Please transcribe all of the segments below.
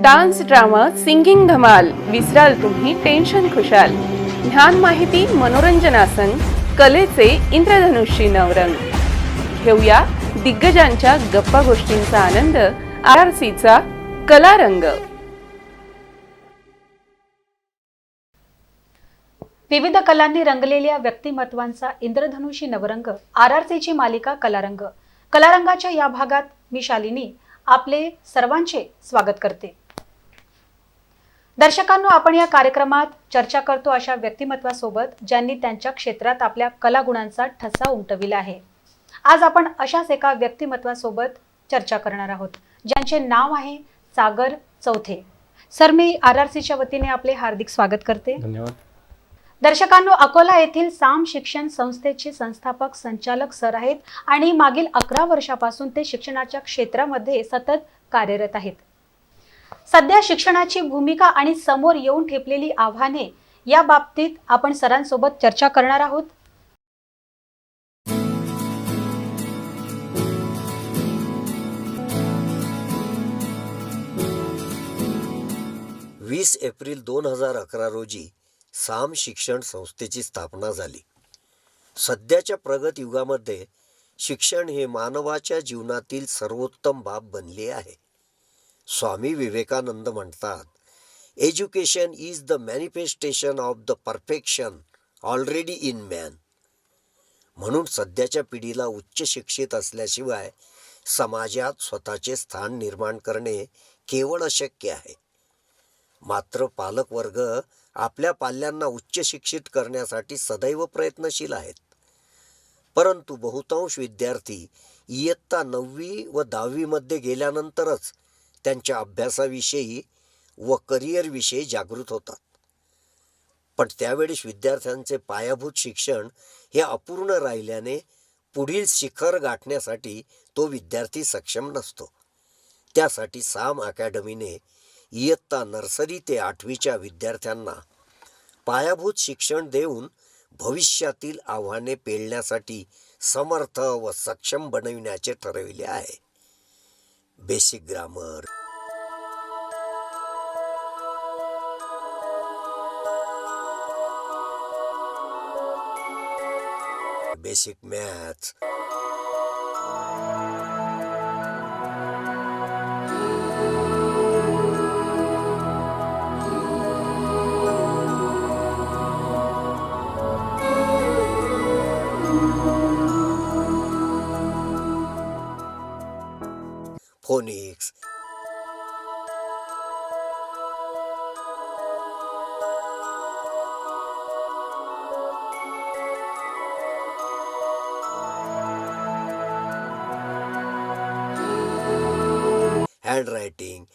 Dance drama singing धमाल विसराल तुम्ही tension खुशाल ज्ञान माहिती मनोरंजनासन कलेचे इंद्रधनुष्य नवरंग घेऊया दिग्गजांच्या गप्पा गोष्टींचा आनंद RRCचा कलारंग। विविध कलांनी रंगलेल्या व्यक्तिमत्वांचा इंद्रधनुषी नवरंग RRCची मालिका कलारंग। कलारंगाच्या या भागात मी शालिनी आपले सर्वांचे स्वागत करते। दर्शकांनो, आपण या कार्यक्रमात चर्चा करतो अशा व्यक्तिमत्वासोबत ज्यांनी त्यांच्या क्षेत्रात आपल्या कलागुणांचा ठसा उमटविला आहे। आज आपण अशाच एका व्यक्तिमत्वासोबत चर्चा करणार आहोत ज्यांचे नाव आहे सागर चौथे। सर, मी RRCच्या वतीने आपले हार्दिक स्वागत करते। धन्यवाद। दर्शकांनो, अकोला येथील साम शिक्षण संस्थेचे संस्थापक संचालक सर आहेत आणि मागील 11 वर्षापासून ते शिक्षणाच्या क्षेत्रामध्ये सतत कार्यरत आहेत। सध्या शिक्षणाची भूमिका आणि समोर येऊन ठेपलेली आव्हाने या बाबतीत आपण सरांसोबत चर्चा करणार आहोत। 20 एप्रिल 2011 रोजी साम शिक्षण संस्थेची स्थापना झाली। सध्याच्या प्रगत युगामध्ये शिक्षण हे मानवाच्या जीवनातील सर्वोत्तम बाब बनले आहे। स्वामी विवेकानंद म्हणतात, education is the manifestation of the perfection already in man. म्हणून सध्याच्या पिढीला उच्च शिक्षित असल्याशिवाय समाजात स्वतःचे स्थान निर्माण करणे केवळ अशक्य आहे। मात्र पालक वर्ग आपल्या पाल्यांना उच्च शिक्षित करण्यासाठी सदैव प्रयत्नशील आहेत। परंतु बहुतांश विद्यार्थी इयत्ता 9वी व 10वी मध्ये गेल्यानंतरच त्यांच्या अभ्यासाविषयी व करिअरविषयी जागृत होतात। पण त्यावेळेस विद्यार्थ्यांचे पायाभूत शिक्षण हे अपूर्ण राहिल्याने पुढील शिखर गाठण्यासाठी तो विद्यार्थी सक्षम नसतो। त्यासाठी साम अकॅडमीने इयत्ता नर्सरी ते 8वीच्या विद्यार्थ्यांना पायाभूत शिक्षण देऊन भविष्यातील आव्हाने पेलण्यासाठी समर्थ व सक्षम बनविण्याचे ठरविले आहे। Basic grammar, basic maths, phoenix, handwriting,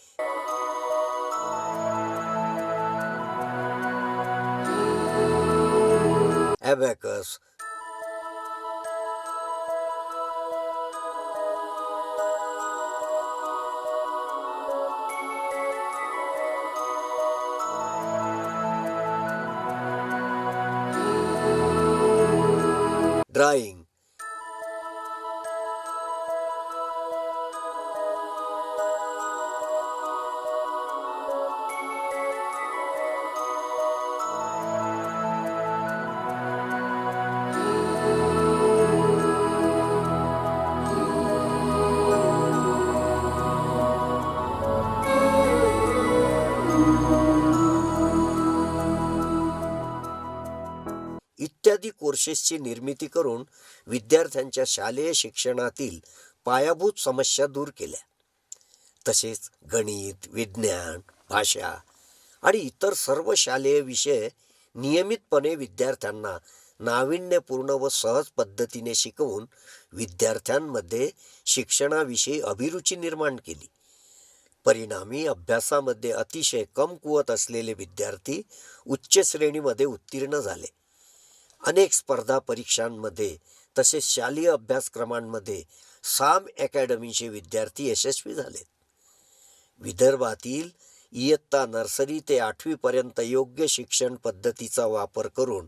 abacus, drawing, इत्यादी कोर्सेसची निर्मिती करून विद्यार्थ्यांच्या शालेय शिक्षणातील पायाभूत समस्या दूर केल्या। तसेच गणित, विज्ञान, भाषा आणि इतर सर्व शालेय विषय नियमितपणे विद्यार्थ्यांना नाविन्यपूर्ण व सहज पद्धतीने शिकवून विद्यार्थ्यांमध्ये शिक्षणाविषयी अभिरुची निर्माण केली। परिणामी अभ्यासामध्ये अतिशय कमकुवत असलेले विद्यार्थी उच्च श्रेणीमध्ये उत्तीर्ण झाले। अनेक स्पर्धा परीक्षांमध्ये तसेच शालेय अभ्यासक्रमांमध्ये साम अकॅडमीचे विद्यार्थी यशस्वी झाले। विदर्भातील इयत्ता नर्सरी ते 8वी पर्यंत योग्य शिक्षण पद्धतीचा वापर करून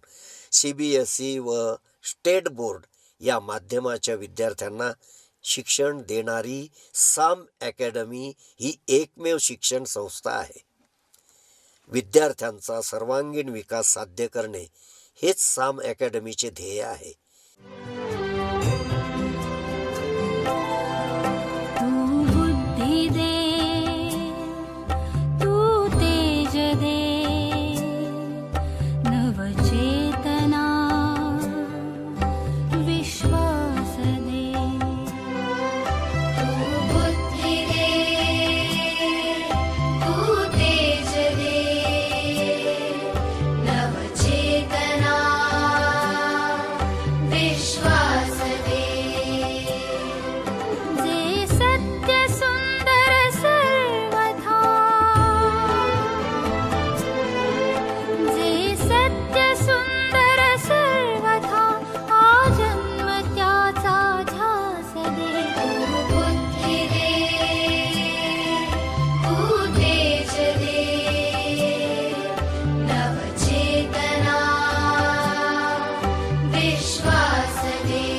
CBSE व स्टेट बोर्ड या माध्यमाच्या विद्यार्थ्यांना शिक्षण देणारी साम अकॅडमी ही एकमेव शिक्षण संस्था आहे. विद्यार्थ्यांचा सर्वांगीण विकास साध्य करणे हेच साम अकॅडमीचे ध्येय आहे. तू बुद्धी दे, तू तेज दे, नवचेतना विश्वास दे. तू बुद्धी दे, तू तेज दे, नवचेतना विश्वास दे. जे सत्य सुंदर सर्वथा, जे सत्य सुंदर सर्वथा, आजन्म त्याचा ध्यास दे. तू बुद्धी दे, तू तेज दे, नवचेतना विश्वास दे.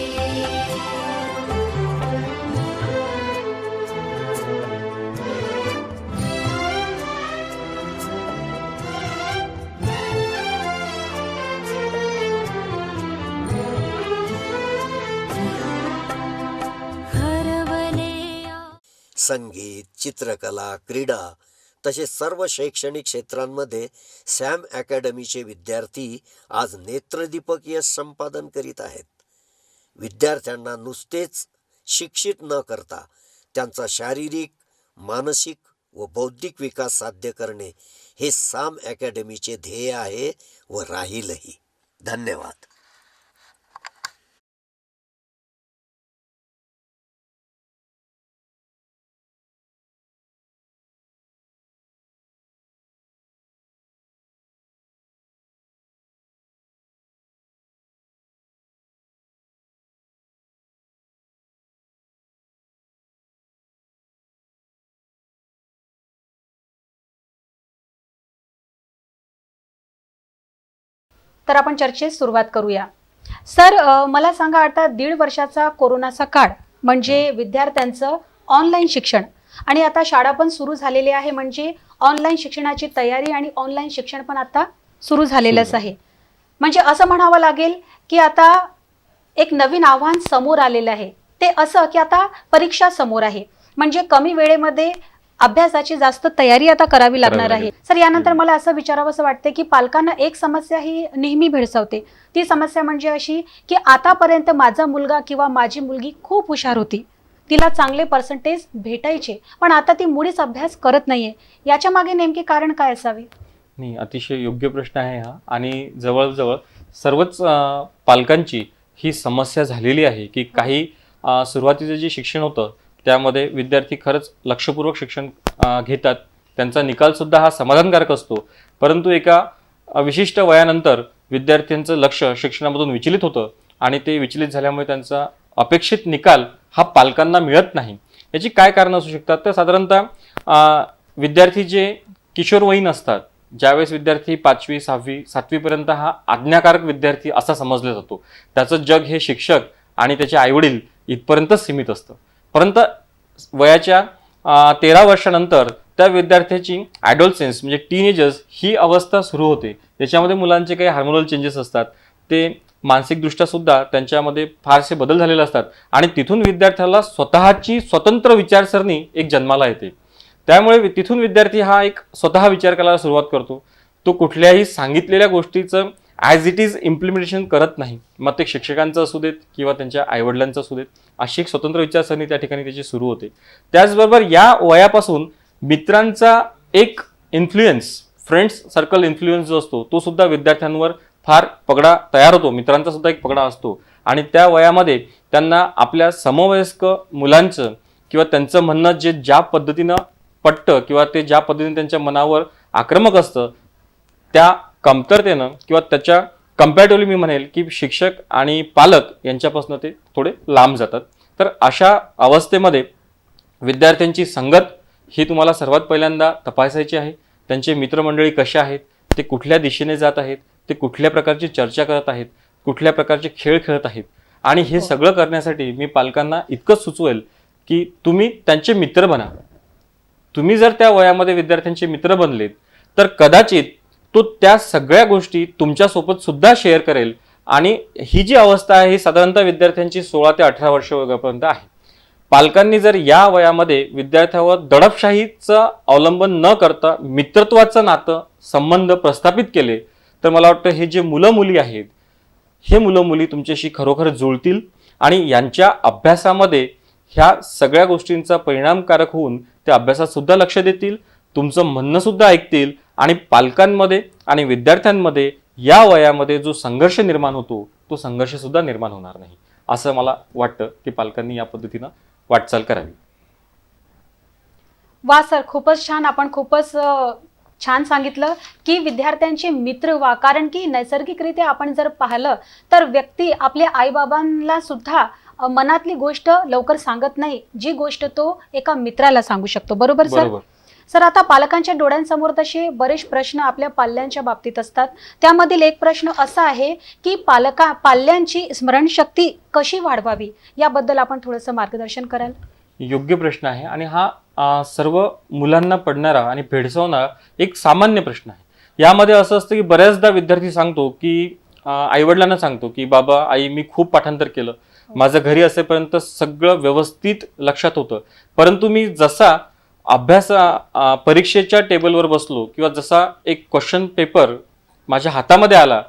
हरवले संगीत, चित्रकला, क्रीडा तसेच सर्व शैक्षणिक क्षेत्रांमध्ये सॅम अकॅडमीचे विद्यार्थी आज नेत्रदीपक यश संपादन करीत आहेत. विद्यार्थ्यांना नुसतेच शिक्षित न करता त्यांचा शारीरिक, मानसिक व बौद्धिक विकास साध्य करणे हे साम अकॅडमीचे ध्येय आहे व राहीलही. धन्यवाद. तर आपण चर्चेस सुरुवात करूया. सर, मला सांगा, आता 1.5 वर्षाचा कोरोनाचा काळ म्हणजे विद्यार्थ्यांचं ऑनलाईन शिक्षण आणि आता शाळा पण सुरू झालेली आहे, म्हणजे ऑनलाईन शिक्षणाची तयारी आणि ऑनलाईन शिक्षण पण आता सुरू झालेलंच आहे. म्हणजे असं म्हणावं लागेल की आता एक नवीन आव्हान समोर आलेलं आहे. ते असं की आता परीक्षा समोर आहे, म्हणजे कमी वेळेमध्ये अभ्यासाची जास्त तयारी आता करावी लागणार आहे. सर, यानंतर मला असं विचारावंसं वाटते की पालकांना एक समस्या ही नेहमी भेडसावते. ती समस्या म्हणजे अशी की आतापर्यंत माझा मुलगा किंवा माझी मुलगी खूप हुशार होती, तिला चांगले पर्सेंटेज भेटायचे, पण आता ती मुळीच अभ्यास करत नाहीये. याच्या मागे नेमके कारण काय असावे? नाही, अतिशय योग्य प्रश्न आहे हा. आणि जवळजवळ सर्वच पालकांची ही समस्या झालेली आहे की काही सुरुवातीचं जे शिक्षण होतं त्यामध्ये विद्यार्थी खरंच लक्षपूर्वक शिक्षण घेतात, त्यांचा निकालसुद्धा हा समाधानकारक असतो, परंतु एका विशिष्ट वयानंतर विद्यार्थ्यांचं लक्ष शिक्षणामधून विचलित होतं आणि ते विचलित झाल्यामुळे त्यांचा अपेक्षित निकाल हा पालकांना मिळत नाही. याची काय कारणं असू शकतात? तर साधारणतः विद्यार्थी जे किशोरवयीन असतात, ज्यावेळेस विद्यार्थी 5वी, 6वी, 7वीपर्यंत हा आज्ञाकारक विद्यार्थी असा समजला जातो. त्याचं जग हे शिक्षक आणि त्याचे आईवडील इथपर्यंतच सीमित असतं. परंतु वयाच्या 13 वर्षानंतर त्या विद्यार्थ्याची ॲडोलसेन्स म्हणजे टीनेजर्स ही अवस्था सुरू होते. त्याच्यामध्ये मुलांचे काही हार्मोनल चेंजेस असतात, ते मानसिकदृष्ट्या सुद्धा त्यांच्यामध्ये फारसे बदल झालेले असतात आणि तिथून विद्यार्थ्याला स्वतःची स्वतंत्र विचारसरणी एक जन्माला येते. त्यामुळे तिथून विद्यार्थी हा एक स्वतः विचार करायला सुरुवात करतो. तो कुठल्याही सांगितलेल्या गोष्टीचं ॲज इट इज इम्प्लिमेंटेशन करत नाही, मग ते शिक्षकांचं असू देत किंवा त्यांच्या आईवडिलांचं असू देत, अशी एक स्वतंत्र विचारसरणी त्या ठिकाणी त्याची सुरू होते. त्याचबरोबर या वयापासून मित्रांचा एक इन्फ्लुएन्स, फ्रेंड्स सर्कल इन्फ्लुएन्स जो असतो तो सुद्धा विद्यार्थ्यांवर फार पगडा तयार होतो. मित्रांचा सुद्धा एक पगडा असतो आणि त्या वयामध्ये त्यांना आपल्या समवयस्क मुलांचं किंवा त्यांचं म्हणणं जे ज्या पद्धतीनं पटतं किंवा ते ज्या पद्धतीने त्यांच्या मनावर आक्रमक असतं, त्या कमतरतेनं किंवा त्याच्या कम्पॅरेटिव्हली मी म्हणेल की शिक्षक आणि पालक यांच्यापासून ते थोडे लांब जातात. तर अशा अवस्थेमध्ये विद्यार्थ्यांची संगत ही तुम्हाला सर्वात पहिल्यांदा तपासायची आहे. त्यांचे मित्रमंडळी कसे आहेत, ते कुठल्या दिशेने जात आहेत, ते कुठल्या प्रकारची चर्चा करत आहेत, कुठल्या प्रकारचे खेळ खेळत आहेत आणि हे सगळं करण्यासाठी मी पालकांना इतकंच सुचवेल की तुम्ही त्यांचे मित्र बना. तुम्ही जर त्या वयामध्ये विद्यार्थ्यांचे मित्र बनलेत तर कदाचित तो त्या सगळ्या गोष्टी तुमच्यासोबत सुद्धा शेअर करेल. आणि ही जी अवस्था आहे ही साधारणतः विद्यार्थ्यांची 16 ते 18 वर्ष वयोगटापर्यंत आहे. पालकांनी जर या वयामध्ये विद्यार्थ्यावर दडपशाहीचं अवलंबन न करता मित्रत्वाचं नातं संबंध प्रस्थापित केले तर मला वाटतं हे जे मुलं मुली आहेत हे मुलं मुली तुमच्याशी खरोखर जुळतील आणि यांच्या अभ्यासामध्ये ह्या सगळ्या गोष्टींचा परिणामकारक होऊन ते अभ्यासात सुद्धा लक्ष देतील, तुमचं म्हणणं सुद्धा ऐकतील आणि पालकांमध्ये आणि विद्यार्थ्यांमध्ये या वयामध्ये जो संघर्ष निर्माण होतो तो संघर्ष सुद्धा निर्माण होणार नाही असं मला वाटतं की पालकांनी या पद्धतीनं वाटचाल करावी. वा सर, खूपच छान. आपण खूपच छान सांगितलं की विद्यार्थ्यांचे मित्र व्हा, कारण की नैसर्गिकरित्या आपण जर पाहिलं तर व्यक्ती आपल्या आईबाबांना सुद्धा मनातली गोष्ट लवकर सांगत नाही, जी गोष्ट तो एका मित्राला सांगू शकतो. बरोबर सर? बरोबर. सर, आता पालकांच्या डोळ्यांसमोर तसे बरेच प्रश्न आपल्या पाल्यांच्या बाबतीत असतात. त्यामधील एक प्रश्न असा आहे की पाल्यांची स्मरणशक्ती कशी वाढवावी, याबद्दल आपण थोडंसं मार्गदर्शन कराल? योग्य प्रश्न आहे आणि हा सर्व मुलांना पडणारा आणि भेडसावणारा एक सामान्य प्रश्न आहे. यामध्ये असं असतं की बऱ्याचदा विद्यार्थी सांगतो की आईवडिलांना सांगतो की बाबा आई मी खूप पाठांतर केलं, माझं घरी असेपर्यंत सगळं व्यवस्थित लक्षात होतं, परंतु मी जसा अभ्यास परीक्षेच्या टेबलवर बसलो किंवा जसा एक क्वेश्चन पेपर माझ्या हातामध्ये आला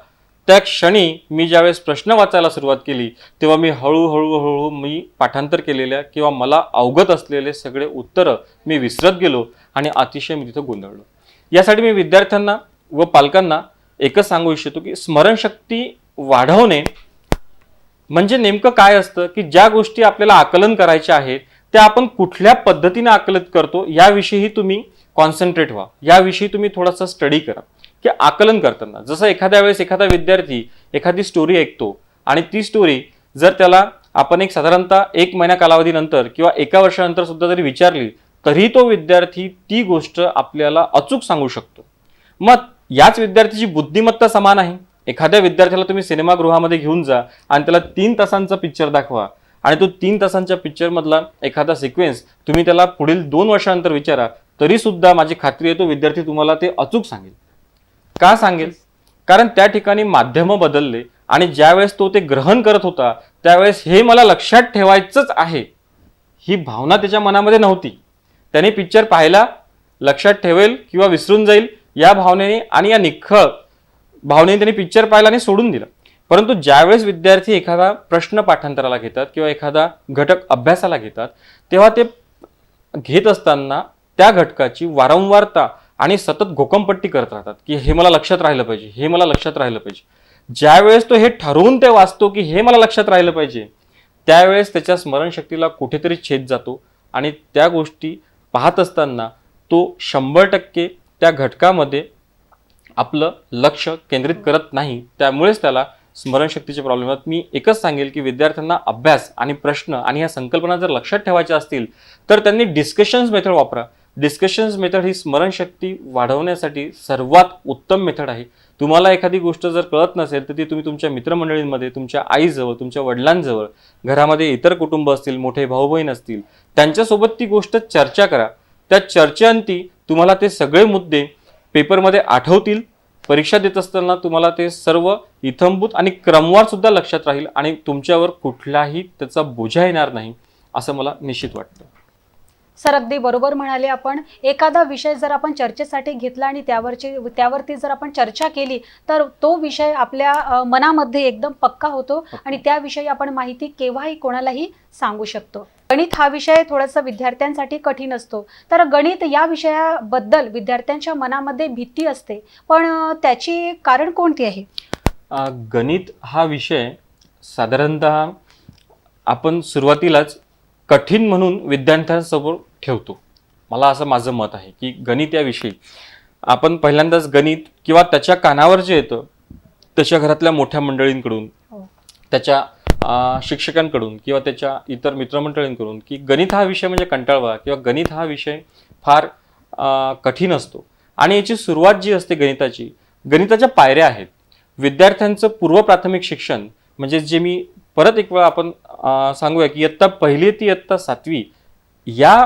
त्या क्षणी मी ज्यावेळेस प्रश्न वाचायला सुरुवात केली तेव्हा मी हळूहळू मी पाठांतर केलेल्या किंवा मला अवगत असलेले सगळे उत्तरं मी विसरत गेलो आणि अतिशय मी तिथं गोंधळलो. यासाठी मी विद्यार्थ्यांना व पालकांना एकच सांगू इच्छितो की स्मरणशक्ती वाढवणे म्हणजे नेमकं काय असतं की ज्या गोष्टी आपल्याला आकलन करायच्या आहेत त्या आपण कुठल्या पद्धतीने आकलित करतो याविषयी तुम्ही कॉन्सन्ट्रेट व्हा, याविषयी तुम्ही थोडासा स्टडी करा की आकलन करताना जसं एखाद्या वेळेस एखादा विद्यार्थी एखादी स्टोरी ऐकतो आणि ती स्टोरी जर त्याला आपण एक साधारणतः 1 महिना कालावधीनंतर किंवा 1 वर्षानंतर सुद्धा जरी विचारली तरी तो विद्यार्थी ती गोष्ट आपल्याला अचूक सांगू शकतो. मग याच विद्यार्थ्याची बुद्धिमत्ता समान आहे. एखाद्या विद्यार्थ्याला तुम्ही सिनेमागृहामध्ये घेऊन जा आणि त्याला 3 तासांचा पिक्चर दाखवा आणि तो 3 तासांच्या पिक्चर मधला एखादा सिक्वेन्स तुम्ही त्याला पुढील 2 वर्षानंतर विचारा तरी सुद्धा माझी खात्री आहे तो विद्यार्थी तुम्हाला ते अचूक सांगेल. का सांगेल? कारण त्या ठिकाणी माध्यम बदलले आणि ज्यावेळेस तो ते ग्रहण करत होता त्यावेळेस हे मला लक्षात ठेवायचंच आहे ही भावना त्याच्या मनामध्ये नव्हती. त्याने पिक्चर पाहायला, लक्षात ठेवेल किंवा विसरून जाईल या भावनेने आणि या निखळ भावनेने त्यांनी पिक्चर पाहिला आणि सोडून दिला. परंतु ज्यावेळेस विद्यार्थी एखादा प्रश्न पाठांतराला घेतात किंवा एखादा घटक अभ्यासाला घेतात तेव्हा ते घेत असताना त्या घटकाची वारंवारता आणि सतत घोकंपट्टी करत राहतात की हे मला लक्षात राहिलं पाहिजे, हे मला लक्षात राहिलं पाहिजे. ज्यावेळेस तो हे ठरवून ते वाचतो की हे मला लक्षात राहिलं पाहिजे त्यावेळेस त्याच्या स्मरणशक्तीला कुठेतरी छेद जातो आणि त्या गोष्टी पाहत असताना तो 100% त्या घटकामध्ये आपलं लक्ष केंद्रित करत नाही. त्यामुळेच त्याला स्मरणशक्तीचे प्रॉब्लेम आहेत. मी एकच सांगेल की विद्यार्थ्यांना अभ्यास आणि प्रश्न आणि ह्या संकल्पना जर लक्षात ठेवायच्या असतील तर त्यांनी डिस्कशन्स मेथड वापरा. डिस्कशन्स मेथड ही स्मरणशक्ती वाढवण्यासाठी सर्वात उत्तम मेथड आहे. तुम्हाला एखादी गोष्ट जर कळत नसेल तर ती तुम्ही तुमच्या मित्रमंडळींमध्ये, तुमच्या आईजवळ, तुमच्या वडिलांजवळ, घरामध्ये इतर कुटुंब असतील, मोठे भाऊ बहीण असतील त्यांच्यासोबत ती गोष्ट चर्चा करा. त्या चर्चेअंती तुम्हाला ते सगळे मुद्दे पेपरमध्ये आठवतील. परीक्षा देत असताना तुम्हाला ते सर्व इत्थंभूत आणि क्रमवार सुद्धा लक्षात राहील आणि तुमच्यावर कुठलाही त्याचा बोजा येणार नाही असं मला निश्चित वाटतं. सर, अगदी बरोबर म्हणाले आपण. एखादा विषय जर आपण चर्चेसाठी घेतला आणि त्यावरती जर आपण चर्चा केली तर तो विषय आपल्या मनामध्ये एकदम पक्का होतो आणि त्याविषयी आपण माहिती केव्हाही कोणालाही सांगू शकतो. गणित हा विषय थोडासा विद्यार्थ्यांसाठी कठीण असतो, तर गणित या विषयाबद्दल विद्यार्थ्यांच्या मनामध्ये भीती असते, पण त्याची कारण कोणती आहे? गणित हा विषय साधारणतः आपण सुरुवातीलाच कठीण म्हणून विद्यार्थ्यांसमोर ठेवतो. मला असं माझं मत आहे की गणित या विषयी आपण पहिल्यांदाच गणित किंवा त्याच्या कानावर जे येतं त्याच्या घरातल्या मोठ्या मंडळींकडून, त्याच्या शिक्षकांकडून किंवा त्याच्या इतर मित्रमंडळींकडून की गणित हा विषय म्हणजे कंटाळवा किंवा गणित हा विषय फार कठीण असतो. आणि याची सुरुवात जी असते गणिताच्या पायऱ्या आहेत. विद्यार्थ्यांचं पूर्व प्राथमिक शिक्षण म्हणजे जे मी परत एक वेळा आपण सांगूया की इयत्ता 1ली ते इयत्ता 7वी या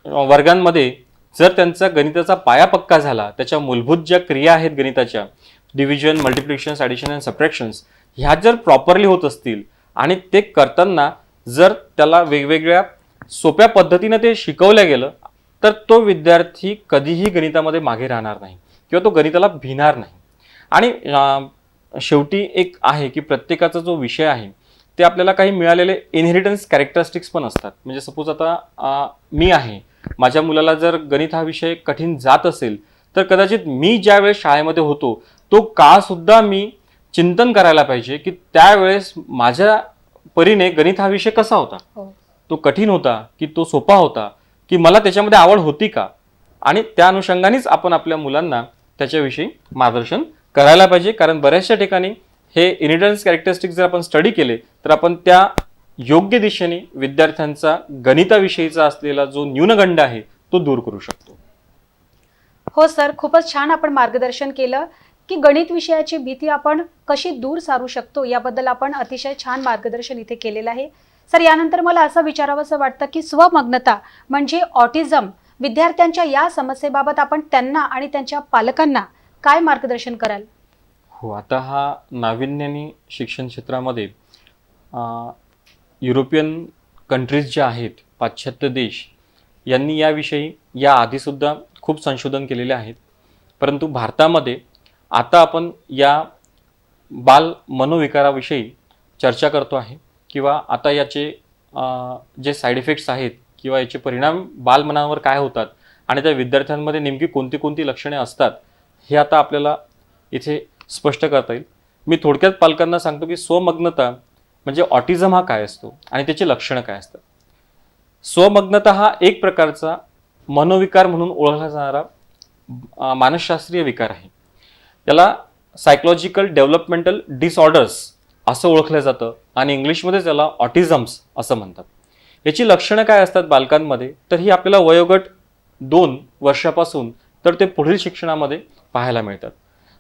वर्गांमध्ये जर त्यांचा गणिताचा पाया पक्का झाला, त्याच्या मूलभूत ज्या क्रिया आहेत गणिताच्या, डिव्हिजन, मल्टिप्लिकेशन्स, ॲडिशन अँड सबट्रॅक्शन्स, ह्या जर प्रॉपरली होत असतील आणि ते करताना जर त्याला वेगवेगळ्या सोप्या पद्धतीने ते शिकवलं गेलं, तर तो विद्यार्थी कधीही गणितामध्ये मागे राहणार नाही किंवा तो गणिताला भिणार नाही. आणि शेवटी एक आहे की प्रत्येकाचा जो विषय आहे ते आपल्याला काही मिळालेले इनहेरिटन्स कॅरेक्टरिस्टिक्स पण असतात. म्हणजे सपोज आता मी आहे, माझ्या मुलाला जर गणित हा विषय कठीण जात असेल तर कदाचित मी ज्या वेळेस शाळेमध्ये होतो तो काळ सुद्धा मी चिंतन करायला पाहिजे की त्यावेळेस माझ्या परीने गणित हा विषय कसा होता, तो कठीण होता की तो सोपा होता, की मला त्याच्यामध्ये आवड होती का, आणि त्या अनुषंगानेच आपण आपल्या मुलांना त्याच्याविषयी मार्गदर्शन करायला पाहिजे. कारण बऱ्याचशा ठिकाणी हे इनहेरिटन्स कॅरेक्टरिस्टिक जर आपण स्टडी केले तर आपण त्या योग्य दिशेने विद्यार्थ्यांचा गणिताविषयीचा असलेला जो न्यूनगंड आहे तो दूर करू शकतो. हो सर, खूपच छान आपण मार्गदर्शन केलं की गणित विषयाची भीती आपण कशी दूर सारू शकतो, याबद्दल आपण अतिशय छान मार्गदर्शन इथे केलेलं आहे. सर, यानंतर मला असं विचारावंसं वाटतं की स्वमग्नता म्हणजे ऑटिझम, विद्यार्थ्यांच्या या समस्येबाबत आपण त्यांना आणि त्यांच्या पालकांना काय मार्गदर्शन कराल? हो, आता हा नाविन्याने शिक्षण क्षेत्रामध्ये युरोपियन कंट्रीज ज्या आहेत, पाश्चात्य देश, यांनी याविषयी या आधीसुद्धा खूप संशोधन केलेले आहेत. परंतु भारतामध्ये आता आपण या बाल मनोविकाराविषयी चर्चा करतो आहे किंवा आता याचे जे साईड इफेक्ट्स आहेत किंवा याचे परिणाम बालमनावर काय होतात आणि त्या विद्यार्थ्यांमध्ये नेमकी कोणती कोणती लक्षणे असतात हे आता आपल्याला इथे स्पष्ट करता येईल. मी थोडक्यात पालकांना सांगतो की स्वमग्नता म्हणजे ऑटिझम हा काय असतो आणि त्याची लक्षणं काय असतात. स्वमग्नता हा एक प्रकारचा मनोविकार म्हणून ओळखला जाणारा मानसशास्त्रीय विकार आहे. याला सायकोलॉजिकल डेव्हलपमेंटल डिसऑर्डर्स असं ओळखलं जातं आणि इंग्लिशमध्ये त्याला ऑटिझम्स असं म्हणतात. याची लक्षणं काय असतात बालकांमध्ये, तर ही आपल्याला वयोगट 2 वर्षापासून तर ते पुढील शिक्षणामध्ये पाहायला मिळतात.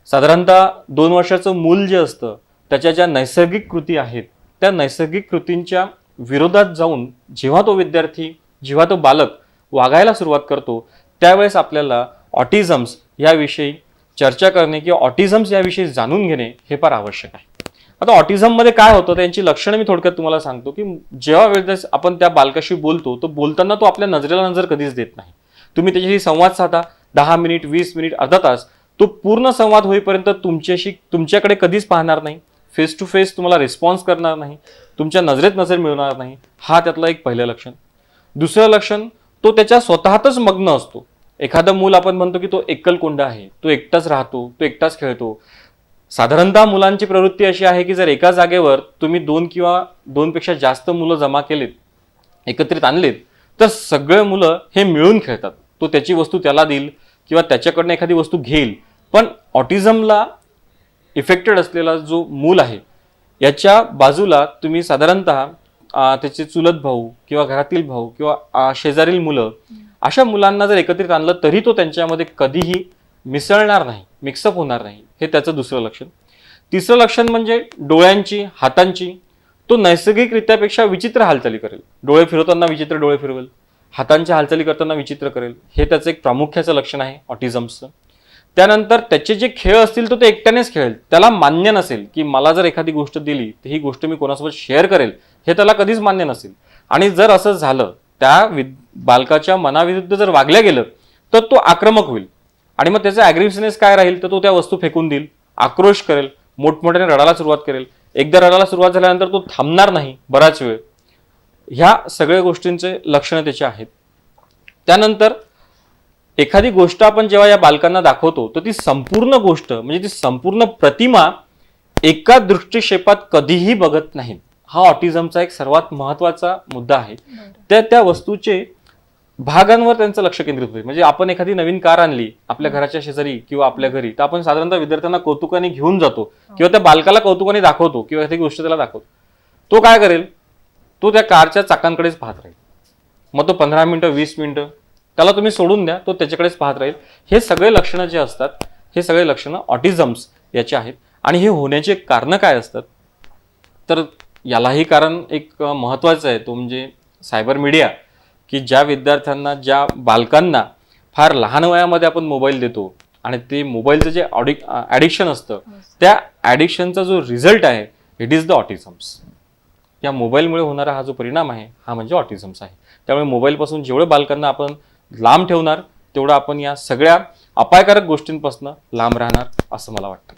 साधारणतः 2 वर्षाचं मूल जे असतं त्याच्या ज्या नैसर्गिक कृती आहेत त्या नैसर्गिक कृतींच्या विरोधात जाऊन जेव्हा तो विद्यार्थी, जेव्हा तो बालक वागायला सुरुवात करतो त्यावेळेस आपल्याला ऑटिझम्स याविषयी चर्चा करणे किंवा ऑटिझम्स याविषयी जाणून घेणे हे फार आवश्यक आहे. आता ऑटिझममध्ये काय होतं त्यांची लक्षणं मी थोडक्यात तुम्हाला सांगतो की जेव्हा वेळेस आपण त्या बालकाशी बोलतो तो बोलताना तो आपल्या नजरेला नजर कधीच देत नाही. तुम्ही त्याच्याशी संवाद साधा 10 मिनिट, 20 मिनिट, अर्धा तास, तो पूर्ण संवाद होईपर्यंत तुमच्याकडे कधीच पाहणार नाही, फेस टू फेस तुम्हाला रिस्पॉन्स करणार नाही, तुमच्या नजरेत नजर मिळणार नाही. हा त्यातलं एक पहिलं लक्षण. दुसरं लक्षण, तो त्याच्या स्वतःतच मग्न असतो. एखादं मूल आपण म्हणतो की तो एकलकोंडा आहे, तो एकटाच राहतो, तो एकटाच खेळतो. साधारणतः मुलांची प्रवृत्ती अशी आहे की जर एका जागेवर तुम्ही 2 किंवा 2 पेक्षा जास्त मुलं जमा केलेत, एकत्रित आणलेत, तर सगळे मुलं हे मिळून खेळतात. तो त्याची वस्तू त्याला देईल किंवा त्याच्याकडनं एखादी वस्तू घेईल. पण ऑटिझमला इफेक्टेड असलेला जो मूल आहे याच्या बाजूला तुम्ही साधारणतः त्याचे चुलत भाऊ किंवा घरातील भाऊ किंवा शेजारील मुलं, अशा मुलांना जर एकत्रित आणलं तरी तो त्यांच्यामध्ये कधीही मिसळणार नाही, मिक्सअप होणार नाही. हे त्याचं दुसरं लक्षण. तिसरं लक्षण म्हणजे डोळ्यांची, हातांची. तो नैसर्गिकरित्यापेक्षा विचित्र हालचाली करेल. डोळे फिरवताना विचित्र डोळे फिरवेल, हातांच्या हालचाली करताना विचित्र करेल. हे त्याचं एक प्रामुख्याचं लक्षण आहे ऑटिझमचं. त्यानंतर त्याचे जे खेळ असतील तो एकट्यानेच खेळेल. त्याला मान्य नसेल की मला जर एखादी गोष्ट दिली तर ही गोष्ट मी कोणासोबत शेअर करेल, हे त्याला कधीच मान्य नसेल. आणि जर असं झालं, त्या बालकाच्या मनाविरुद्ध जर वागल्या गेलं तर तो आक्रमक होईल आणि मग त्याचा ॲग्रेसिव्हनेस काय राहील तर तो त्या वस्तू फेकून देईल, आक्रोश करेल, मोठमोठ्याने रडायला सुरुवात करेल. एकदा रडायला सुरुवात झाल्यानंतर तो थांबणार नाही बराच वेळ. ह्या सगळ्या गोष्टींचे लक्षणं त्याची आहेत. त्यानंतर एखादी गोष्ट आपण जेव्हा या बालकांना दाखवतो तर ती संपूर्ण गोष्ट म्हणजे ती संपूर्ण प्रतिमा एका दृष्टिक्षेपात कधीही बघत नाहीत. हा ऑटिझमचा एक सर्वात महत्वाचा मुद्दा आहे. त्या वस्तूचे भागांवर त्यांचं लक्ष केंद्रित होईल. म्हणजे आपण एखादी नवीन कार आणली आपल्या घराच्या शेजारी किंवा आपल्या घरी, तर आपण साधारणतः विद्यार्थ्यांना कौतुकाने घेऊन जातो किंवा त्या बालकाला कौतुकाने दाखवतो किंवा एखादी गोष्ट त्याला दाखवतो. तो काय करेल, तो त्या कारच्या चाकांकडेच पाहत राहील. मग तो 15 मिनिटं 20 मिनिटं त्याला तुम्ही सोडून द्या, तो त्याच्याकडेच पाहत राहील. हे सगळे लक्षणं जे असतात हे सगळे लक्षणं ऑटिझम्स याचे आहेत. आणि हे होण्याचे कारणं काय असतात, तर यालाही कारण एक महत्त्वाचं आहे, तो म्हणजे सायबर मीडिया, की ज्या विद्यार्थ्यांना, ज्या बालकांना फार लहान वयामध्ये आपण मोबाईल देतो आणि ते मोबाईलचं जे ॲडिक्शन असतं, त्या ॲडिक्शनचा जो रिझल्ट आहे इट इज द ऑटिझम्स. या मोबाईलमुळे होणारा हा जो परिणाम आहे हा म्हणजे ऑटिझम्स आहे. त्यामुळे मोबाईलपासून जेवढं बालकांना आपण लांब ठेवणार तेवढं आपण या सगळ्या अपायकारक गोष्टींपासून लांब राहणार असं मला वाटतं.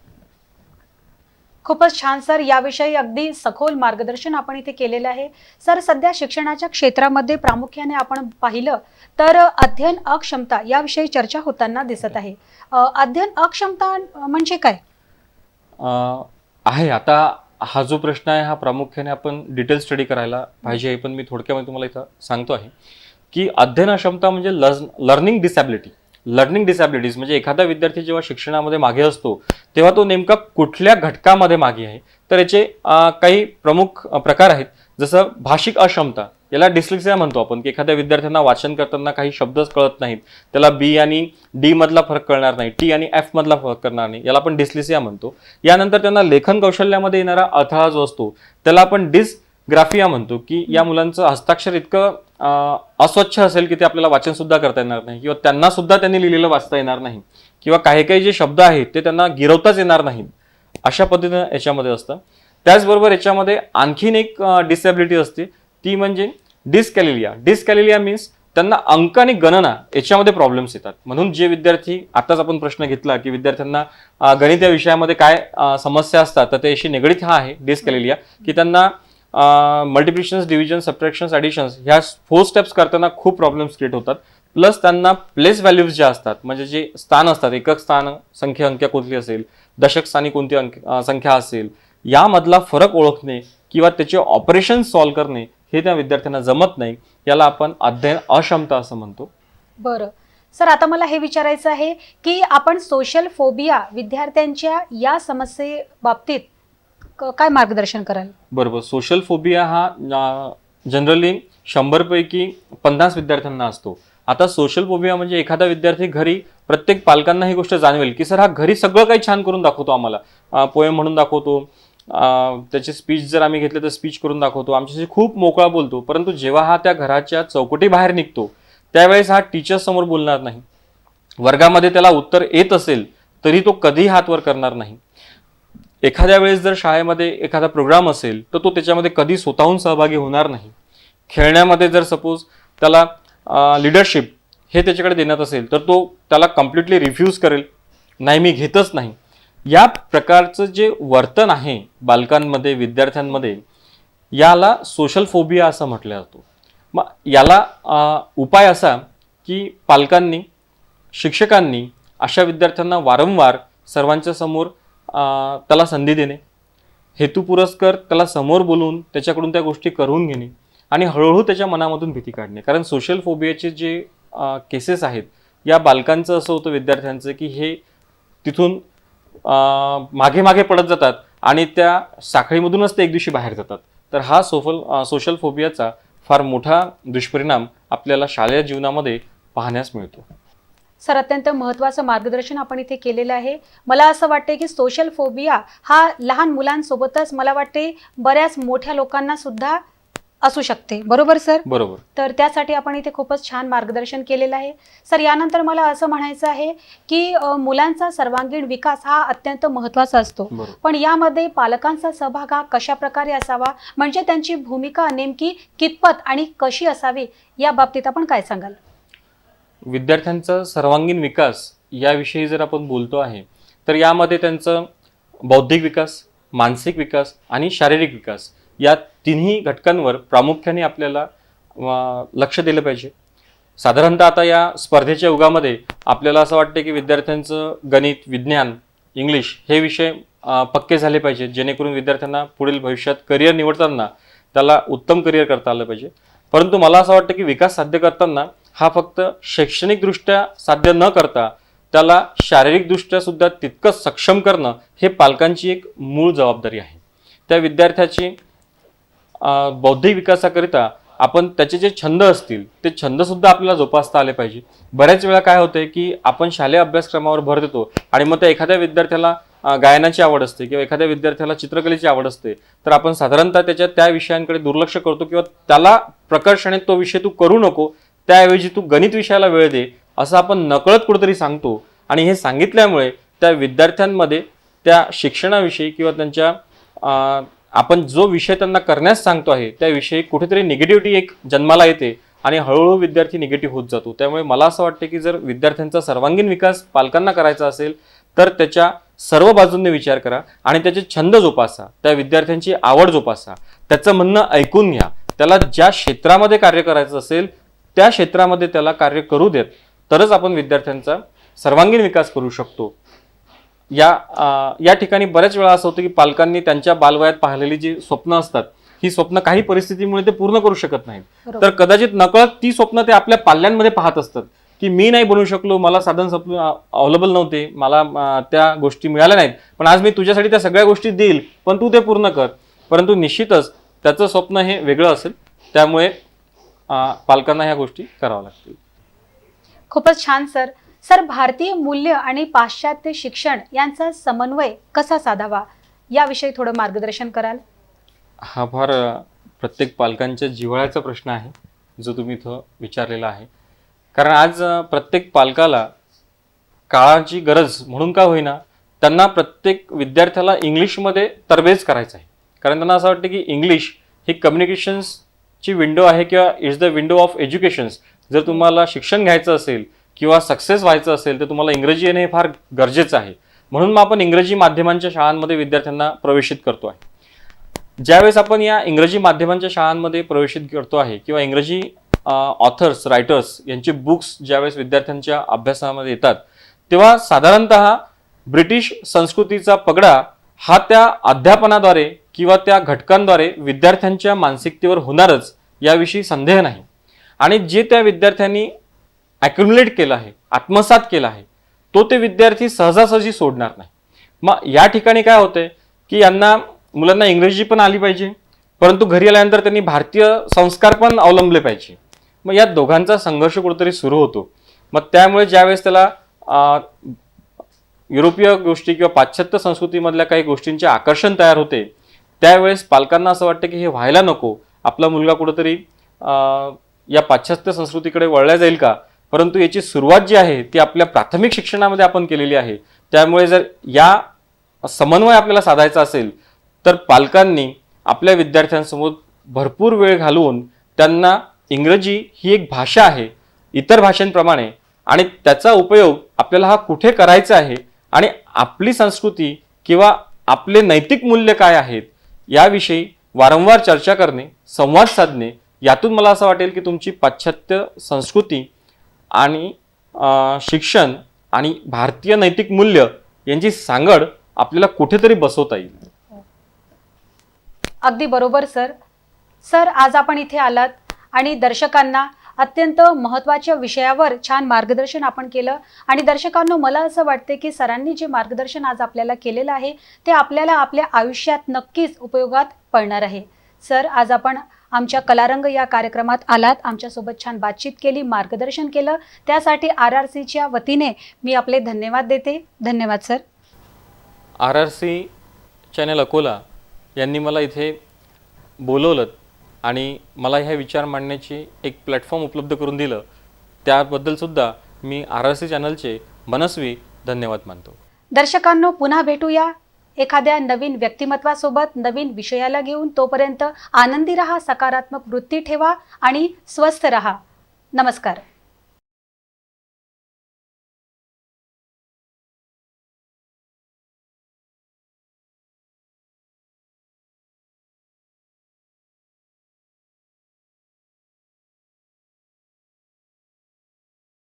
खूपच छान सर, याविषयी अगदी सखोल मार्गदर्शन आपण इथे केलेलं आहे. सर, सध्या शिक्षणाच्या क्षेत्रामध्ये प्रामुख्याने आपण पाहिलं तर अध्ययन अक्षमता याविषयी चर्चा होताना दिसत आहे. अध्ययन अक्षमता म्हणजे काय आहे? आता हा जो प्रश्न आहे हा प्रामुख्याने आपण डिटेल स्टडी करायला पाहिजे, पण मी थोडक्यामध्ये तुम्हाला इथं सांगतो आहे की अध्ययन अक्षमता म्हणजे लर्निंग डिसॅबिलिटी. लर्निंग डिसॅबिलिटीज म्हणजे एखादा विद्यार्थी जेव्हा शिक्षणामध्ये मागे असतो तेव्हा तो नेमका कुठल्या घटकामध्ये मागे आहे. तर याचे काही प्रमुख प्रकार आहेत. जसं भाषिक अक्षमता, याला डिस्लेक्सिया म्हणतो आपण, की एखाद्या विद्यार्थ्यांना वाचन करताना काही शब्दच कळत नाहीत, त्याला बी आणि डी मधला फरक कळणार नाही, टी आणि एफ मधला फरक करणार नाही, याला आपण डिस्लेक्सिया म्हणतो. यानंतर त्यांना लेखन कौशल्यामध्ये येणारा अडथळा जो असतो त्याला आपण डिस्ग्राफिया म्हणतो, की या मुलांचं हस्ताक्षर इतकं अस्वच्छ असेल की ते आपल्याला वाचन सुद्धा करता येणार नाही, किंवा त्यांना सुद्धा त्यांनी लिहिलेलं वाचता येणार नाही, किंवा काही काही जे शब्द आहेत ते त्यांना गिरवताच येणार नाहीत. अशा पद्धतीनं याच्यामध्ये असतं. त्याचबरोबर याच्यामध्ये आणखीन एक डिसॅबिलिटी असते, ती म्हणजे डिस्कॅलिलिया. डिस्कॅलिलिया मीन्स त्यांना अंक आणि गणना याच्यामध्ये प्रॉब्लेम्स येतात. म्हणून जे विद्यार्थी, आताच आपण प्रश्न घेतला की विद्यार्थ्यांना गणित या विषयामध्ये काय समस्या असतात, तर त्याशी निगडीत हा आहे डिस्कॅलिलिया, की त्यांना मल्टिप्लिकेशन्स, डिव्हिजन, सबट्रॅक्शन्स, ॲडिशन्स ह्या 4 स्टेप्स करताना खूप प्रॉब्लेम्स क्रिएट होतात. प्लस त्यांना प्लेस व्हॅल्यूज ज्या असतात, म्हणजे जे स्थान असतात, एकक स्थान संख्या कोणती असेल, दशक स्थानी कोणती संख्या असेल, यामधला फरक ओळखणे किंवा त्याचे ऑपरेशन सॉल्व्ह करणे हे त्या विद्यार्थ्यांना जमत नाही. याला आपण अध्ययन अक्षमता असं म्हणतो. बरं सर, आता मला हे विचारायचं आहे की आपण सोशल फोबिया विद्यार्थ्यांच्या या समस्ये बाबतीत काय मार्गदर्शन कराल? बरोबर. सोशल फोबिया हा जनरली 100 पैकी 50 विद्यार्थ्यांना असतो. आता सोशल फोबिया म्हणजे एखादा विद्यार्थी घरी, प्रत्येक पालकांना ही गोष्ट जाणवेल की सर हा घरी सगळं काही छान करून दाखवतो, आम्हाला पोएम म्हणून दाखवतो, त्याचे स्पीच जर आम्ही घेतले तर स्पीच करून दाखवतो, आमच्याशी खूप मोकळा बोलतो, परंतु जेव्हा हा त्या घराच्या चौकटी बाहेर निघतो त्यावेळेस हा टीचर समोर बोलणार नाही. वर्गामध्ये त्याला उत्तर येत असेल तरी तो कधीही हात वर करणार नाही. एखाद्या वेळेस जर शाळेमध्ये एखादा प्रोग्राम असेल तर तो त्याच्यामध्ये कधी स्वतःहून सहभागी होणार नाही. खेळण्यामध्ये जर सपोज त्याला लिडरशिप हे त्याच्याकडे देण्यात असेल तर तो त्याला कम्प्लिटली रिफ्यूज करेल, नाही मी घेतच नाही. या प्रकारचं जे वर्तन आहे बालकांमध्ये, विद्यार्थ्यांमध्ये, याला सोशल फोबिया असं म्हटलं जातं. मग याला उपाय असा की पालकांनी, शिक्षकांनी अशा विद्यार्थ्यांना वारंवार सर्वांच्या समोर त्याला संधी देणे, हेतुपुरस्कर त्याला समोर बोलून त्याच्याकडून त्या गोष्टी करून घेणे आणि हळूहळू त्याच्या मनामधून भीती काढणे. कारण सोशल फोबियाचे जे केसेस आहेत या बालकांचं असं होतं, विद्यार्थ्यांचं, की हे तिथून मागे मागे पडत जातात आणि त्या साखळीमधूनच ते एक दिवशी बाहेर जातात. तर हा सोशल फोबियाचा फार मोठा दुष्परिणाम आपल्याला शालेय जीवनामध्ये पाहण्यास मिळतो. सर, अत्यंत महत्त्वाचं मार्गदर्शन आपण इथे केलेलं आहे. मला असं वाटते की सोशल फोबिया हा लहान मुलांसोबतच मला वाटते बऱ्याच मोठ्या लोकांना सुद्धा असू शकते. बरोबर सर? बरोबर. तर त्यासाठी आपण इथे खूपच छान मार्गदर्शन केलेलं आहे. सर, यानंतर मला असं म्हणायचं आहे की मुलांचा सर्वांगीण विकास हा अत्यंत महत्त्वाचा असतो, पण यामध्ये पालकांचा सहभाग हा कशा प्रकारे असावा, म्हणजे त्यांची भूमिका नेमकी कितपत आणि कशी असावी, या बाबतीत आपण काय सांगाल? विद्यार्थ्यांचा सर्वांगीण विकास याविषयी जर आपण बोलतो आहे तर यामध्ये त्यांचं बौद्धिक विकास, मानसिक विकास आणि शारीरिक विकास या तिन्ही घटकांवर प्रामुख्याने आपल्याला लक्ष दिलं पाहिजे. साधारणतः आता या स्पर्धेच्या युगामध्ये आपल्याला असं वाटतं की विद्यार्थ्यांचं गणित, विज्ञान, इंग्लिश हे विषय पक्के झाले पाहिजेत, जेणेकरून विद्यार्थ्यांना पुढील भविष्यात करिअर निवडताना त्याला उत्तम करिअर करता आलं पाहिजे. परंतु मला असं वाटतं की विकास साध्य करताना हा फक्त शैक्षणिकदृष्ट्या साध्य न करता त्याला शारीरिकदृष्ट्या सुद्धा तितकंच सक्षम करणं हे पालकांची एक मूळ जबाबदारी आहे. त्या विद्यार्थ्याची बौद्धिक विकासाकरिता आपण त्याचे जे छंद असतील ते छंद सुद्धा आपल्याला जोपासता आले पाहिजे. बऱ्याच वेळा काय होतंय की आपण शालेय अभ्यासक्रमावर भर देतो आणि मग त्या एखाद्या विद्यार्थ्याला गायनाची आवड असते किंवा एखाद्या विद्यार्थ्याला चित्रकलेची आवड असते, तर आपण साधारणतः त्याच्या त्या विषयांकडे दुर्लक्ष करतो किंवा त्याला प्रकर्षाने तो विषय तू करू नको, त्याऐवजी तू गणित विषयाला वेळ दे असं आपण नकळत कुठेतरी सांगतो. आणि हे सांगितल्यामुळे त्या विद्यार्थ्यांमध्ये त्या शिक्षणाविषयी किंवा त्यांच्या आपण जो विषय त्यांना करण्यास सांगतो आहे त्याविषयी कुठेतरी निगेटिव्हिटी एक जन्माला येते आणि हळूहळू विद्यार्थी निगेटिव्ह होत जातो. त्यामुळे मला असं वाटतं की जर विद्यार्थ्यांचा सर्वांगीण विकास पालकांना करायचा असेल तर त्याच्या सर्व बाजूंनी विचार करा आणि त्याचे छंद जोपासा, त्या विद्यार्थ्यांची आवड जोपासा, त्याचं म्हणणं ऐकून घ्या, त्याला ज्या क्षेत्रामध्ये कार्य करायचं असेल त्या क्षेत्रामध्ये त्याला कार्य करू देत, तरच आपण विद्यार्थ्यांचा सर्वांगीण विकास करू शकतो. या ठिकाणी बऱ्याच वेळा असं होतं की पालकांनी त्यांच्या बालवयात पाहिलेली जी स्वप्न असतात ही स्वप्न काही परिस्थितीमुळे ते पूर्ण करू शकत नाहीत, तर कदाचित नकळत ती स्वप्न ते आपल्या पाल्यांमध्ये पाहत असतात की मी नाही बनू शकलो, मला साधन अवेलेबल नव्हते, मला त्या गोष्टी मिळाल्या नाहीत, पण आज मी तुझ्यासाठी त्या सगळ्या गोष्टी देईल, पण तू ते पूर्ण कर. परंतु निश्चितच त्याचं स्वप्न हे वेगळं असेल, त्यामुळे पालकांना ह्या गोष्टी कराव्या लागतील. खूपच छान सर. सर, भारतीय मूल्य आणि पाश्चात्य शिक्षण यांचा समन्वय कसा साधावा याविषयी थोडं मार्गदर्शन कराल? हा फार प्रत्येक पालकांच्या जिव्हाळ्याचा प्रश्न आहे जो तुम्ही इथं विचारलेला आहे. कारण आज प्रत्येक पालकाला काळाची गरज म्हणून का होईना त्यांना प्रत्येक विद्यार्थ्याला इंग्लिशमध्ये तरबेज करायचं आहे. कारण त्यांना असं वाटतं की इंग्लिश ही कम्युनिकेशन्सची विंडो आहे किंवा it's the window of educations. जर तुम्हाला शिक्षण घ्यायचं असेल किंवा सक्सेस व्हायचं असेल तर तुम्हाला इंग्रजी येणे हे फार गरजेचं आहे. म्हणून मग आपण इंग्रजी माध्यमांच्या शाळांमध्ये विद्यार्थ्यांना प्रवेशित करतो आहे. ज्यावेळेस आपण या इंग्रजी माध्यमांच्या शाळांमध्ये प्रवेशित करतो आहे किंवा इंग्रजी ऑथर्स, रायटर्स यांचे बुक्स ज्यावेळेस विद्यार्थ्यांच्या अभ्यासामध्ये येतात, तेव्हा साधारणतः ब्रिटिश संस्कृतीचा पगडा हा त्या अध्यापनाद्वारे किंवा त्या घटकांद्वारे विद्यार्थ्यांच्या मानसिकतेवर होणारच याविषयी संदेह नाही. आणि जे त्या विद्यार्थ्यांनी ॲक्युम्युलेट केलं आहे, आत्मसात केलं आहे, तो ते विद्यार्थी सहजासहजी सोडणार नाही. मग या ठिकाणी काय होतंय की मुलांना इंग्रजी पण आली पाहिजे, परंतु घरी आल्यानंतर त्यांनी भारतीय संस्कार पण अवलंबले पाहिजे. मग या दोघांचा संघर्ष कुठेतरी सुरू होतो. मग त्यामुळे ज्यावेळेस त्याला युरोपीय गोष्टी किंवा पाश्चात्य संस्कृतीमधल्या काही गोष्टींचे आकर्षण तयार होते, त्यावेळेस पालकांना असं वाटतं की हे व्हायला नको, आपला मुलगा कुठेतरी या पाश्चात्य संस्कृतीकडे वळला जाईल का. परंतु याची सुरुवात जी आहे ती आपल्या प्राथमिक शिक्षणामध्ये आपण केलेली आहे. त्यामुळे जर या समन्वय आपल्याला साधायचा असेल तर पालकांनी आपल्या विद्यार्थ्यांसमोर भरपूर वेळ घालवून त्यांना इंग्रजी ही एक भाषा आहे इतर भाषांप्रमाणे आणि त्याचा उपयोग आपल्याला हा कुठे करायचा आहे आणि आपली संस्कृती किंवा आपले नैतिक मूल्य काय आहेत याविषयी वारंवार चर्चा करणे, संवाद साधणे, यातून मला असं वाटेल की तुमची पाश्चात्य संस्कृती आणि शिक्षण आणि भारतीय नैतिक मूल्य यांची सांगड आपल्याला कुठेतरी बसवता येईल. अगदी बरोबर सर. सर, आज आपण इथे आलात आणि दर्शकांना अत्यंत महत्त्वाच्या विषयावर छान मार्गदर्शन आपण केलं आणि दर्शकांनो, मला असं वाटते की सरांनी जे मार्गदर्शन आज आपल्याला केलेलं आहे ते आपल्याला आपल्या आयुष्यात नक्कीच उपयोगात पडणार आहे. सर, आज आपण आमच्या कलारंग या कार्यक्रमात आलात, आमच्यासोबत छान बातचीत केली, मार्गदर्शन केलं, त्यासाठी RRCच्या वतीने मी आपले धन्यवाद देते. धन्यवाद सर. RRC चॅनल अकोला यांनी मला इथे बोलवलं आणि मला ह्या विचार मांडण्याची एक प्लॅटफॉर्म उपलब्ध करून दिलं, त्याबद्दलसुद्धा मी RRC चॅनलचे मनस्वी धन्यवाद मानतो. दर्शकांनो, पुन्हा भेटूया एखाद्या नवीन व्यक्तिमत्वासोबत, नवीन विषयाला घेऊन. तोपर्यंत आनंदी रहा, सकारात्मक वृत्ती ठेवा आणि स्वस्थ रहा. नमस्कार.